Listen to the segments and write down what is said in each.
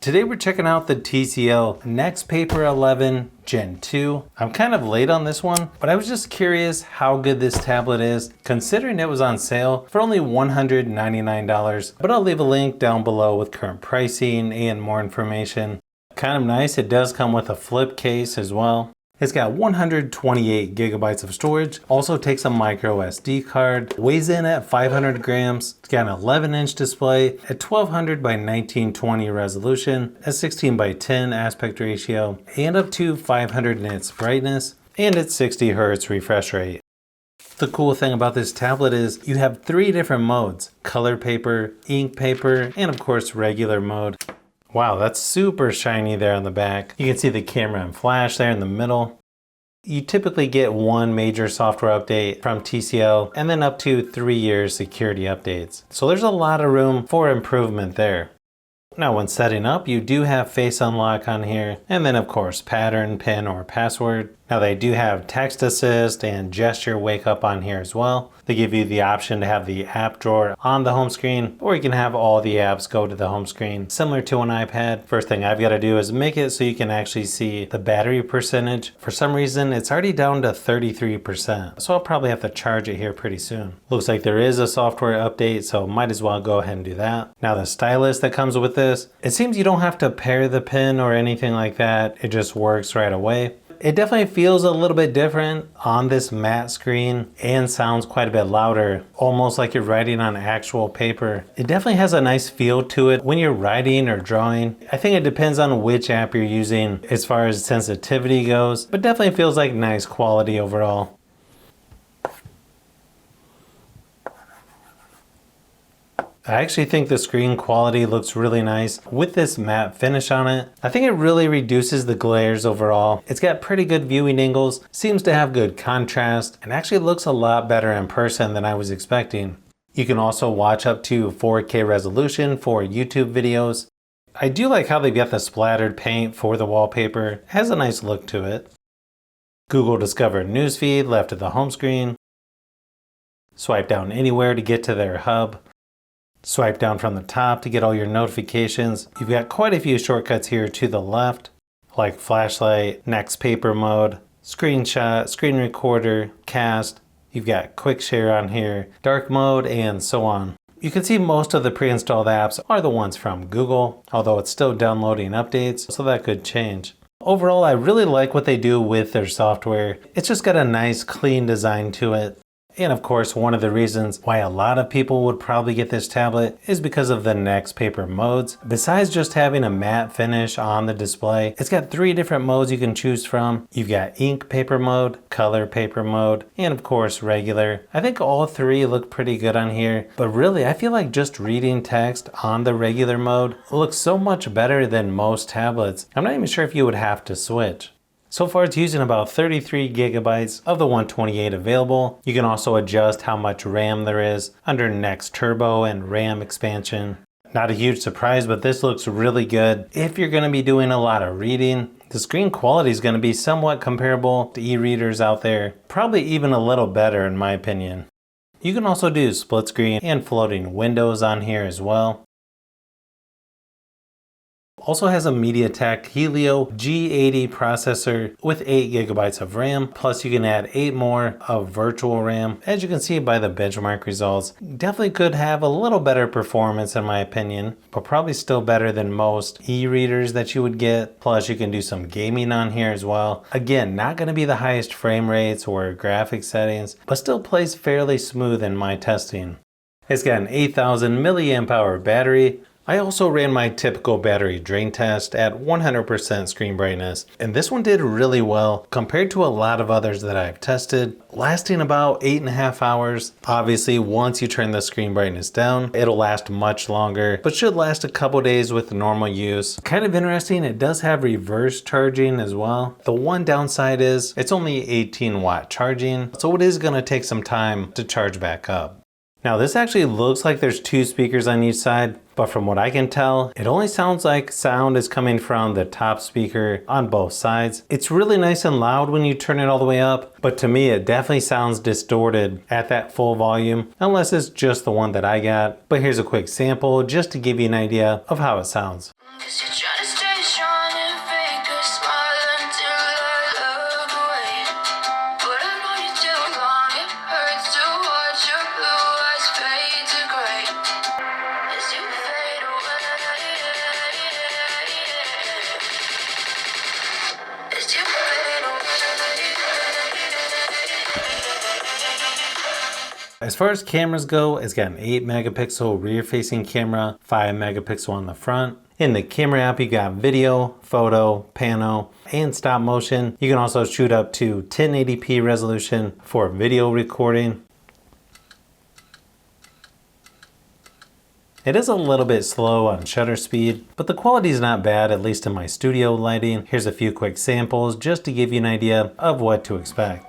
Today we're checking out the TCL Nextpaper 11 Gen 2. I'm kind of late on this one, but I was just curious how good this tablet is, considering it was on sale for only $199. But I'll leave a link down below with current pricing and more information. Kind of nice, it does come with a flip case as well. It's got 128 gigabytes of storage, also takes a micro SD card, weighs in at 500 grams, it's got an 11-inch display at 1200 by 1920 resolution, a 16 by 10 aspect ratio, and up to 500 nits brightness, and its 60 Hz refresh rate. The cool thing about this tablet is you have 3 different modes: color paper, ink paper, and of course regular mode. Wow, that's super shiny there on the back. You can see the camera and flash there in the middle. You typically get one major software update from TCL and then up to 3 years security updates. So there's a lot of room for improvement there. Now when setting up, you do have face unlock on here, and then of course pattern, pin, or password. Now they do have text assist and gesture wake up on here as well. They give you the option to have the app drawer on the home screen, or you can have all the apps go to the home screen, similar to an iPad. First thing I've got to do is make it so you can actually see the battery percentage. For some reason, it's already down to 33%, so I'll probably have to charge it here pretty soon. Looks like there is a software update, so might as well go ahead and do that. Now the stylus that comes with this, it seems you don't have to pair the pen or anything like that. It just works right away. It definitely feels a little bit different on this matte screen and sounds quite a bit louder, almost like you're writing on actual paper. It definitely has a nice feel to it when you're writing or drawing. I think it depends on which app you're using as far as sensitivity goes, but definitely feels like nice quality overall. I actually think the screen quality looks really nice with this matte finish on it. I think it really reduces the glares overall. It's got pretty good viewing angles, seems to have good contrast, and actually looks a lot better in person than I was expecting. You can also watch up to 4K resolution for YouTube videos. I do like how they've got the splattered paint for the wallpaper. It has a nice look to it. Google Discover newsfeed left of the home screen. Swipe down anywhere to get to their hub. Swipe down from the top to get all your notifications. You've got quite a few shortcuts here to the left, like flashlight, Nextpaper mode, screenshot, screen recorder, cast. You've got quick share on here, dark mode, and so on. You can see most of the pre-installed apps are the ones from Google, although it's still downloading updates, so that could change. Overall, I really like what they do with their software. It's just got a nice, clean design to it. And of course, one of the reasons why a lot of people would probably get this tablet is because of the Nextpaper modes. Besides just having a matte finish on the display, it's got 3 different modes you can choose from. You've got ink paper mode, color paper mode, and of course regular. I think all 3 look pretty good on here, but really I feel like just reading text on the regular mode looks so much better than most tablets. I'm not even sure if you would have to switch. So far it's using about 33 gigabytes of the 128 available. You can also adjust how much RAM there is under Next Turbo and RAM expansion. Not a huge surprise, but this looks really good. If you're going to be doing a lot of reading, the screen quality is going to be somewhat comparable to e-readers out there. Probably even a little better in my opinion. You can also do split screen and floating windows on here as well. Also has a MediaTek Helio G80 processor with 8 gigabytes of RAM, plus you can add 8 more of virtual RAM. As you can see by the benchmark results, definitely could have a little better performance in my opinion, but probably still better than most e-readers that you would get. Plus you can do some gaming on here as well. Again, not going to be the highest frame rates or graphics settings, but still plays fairly smooth in my testing. It's got an 8,000 milliamp hour battery. I also ran my typical battery drain test at 100% screen brightness, and this one did really well compared to a lot of others that I've tested, lasting about 8.5 hours. Obviously, once you turn the screen brightness down, it'll last much longer, but should last a couple days with normal use. Kind of interesting, it does have reverse charging as well. The one downside is it's only 18-watt charging, so it is going to take some time to charge back up. Now this actually looks like there's 2 speakers on each side, but from what I can tell, it only sounds like sound is coming from the top speaker on both sides. It's really nice and loud when you turn it all the way up, but to me it definitely sounds distorted at that full volume, unless it's just the one that I got. But here's a quick sample just to give you an idea of how it sounds. 'Cause you're trying to stay strong and fake a smile until I look away. But I've known you too long, it hurts to watch your blue eyes fade to gray as you fade away. As you fade away. As far as cameras go, it's got an 8 megapixel rear facing camera, 5 megapixel on the front. In the camera app, you got video, photo, pano, and stop motion. You can also shoot up to 1080p resolution for video recording. It is a little bit slow on shutter speed, but the quality is not bad, at least in my studio lighting. Here's a few quick samples just to give you an idea of what to expect.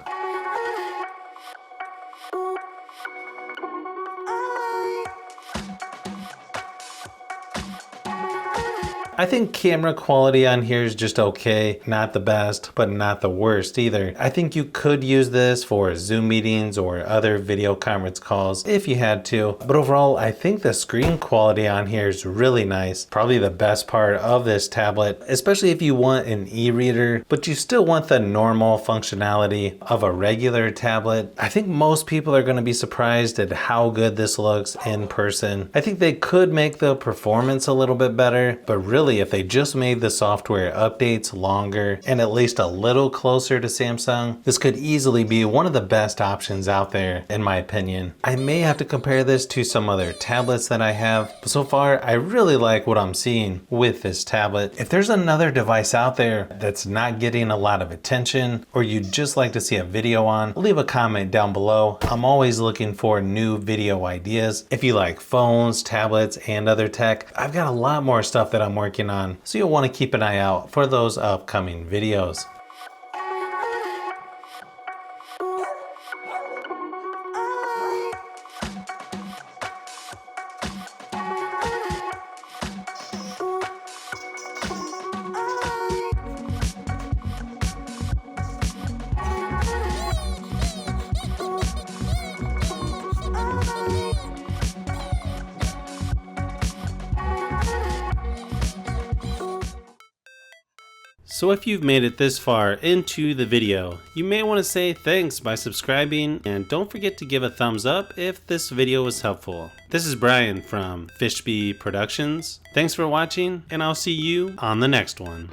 I think camera quality on here is just okay. Not the best, but not the worst either. I think you could use this for Zoom meetings or other video conference calls if you had to. But overall, I think the screen quality on here is really nice. Probably the best part of this tablet, especially if you want an e-reader, but you still want the normal functionality of a regular tablet. I think most people are going to be surprised at how good this looks in person. I think they could make the performance a little bit better, but really if they just made the software updates longer and at least a little closer to Samsung, this could easily be one of the best options out there in my opinion. I may have to compare this to some other tablets that I have, but so far I really like what I'm seeing with this tablet. If there's another device out there that's not getting a lot of attention or you'd just like to see a video on, leave a comment down below. I'm always looking for new video ideas. If you like phones, tablets, and other tech, I've got a lot more stuff that I'm working on, so you'll want to keep an eye out for those upcoming videos. So if you've made it this far into the video, you may want to say thanks by subscribing, and don't forget to give a thumbs up if this video was helpful. This is Brian from Fishbee Productions. Thanks for watching, and I'll see you on the next one.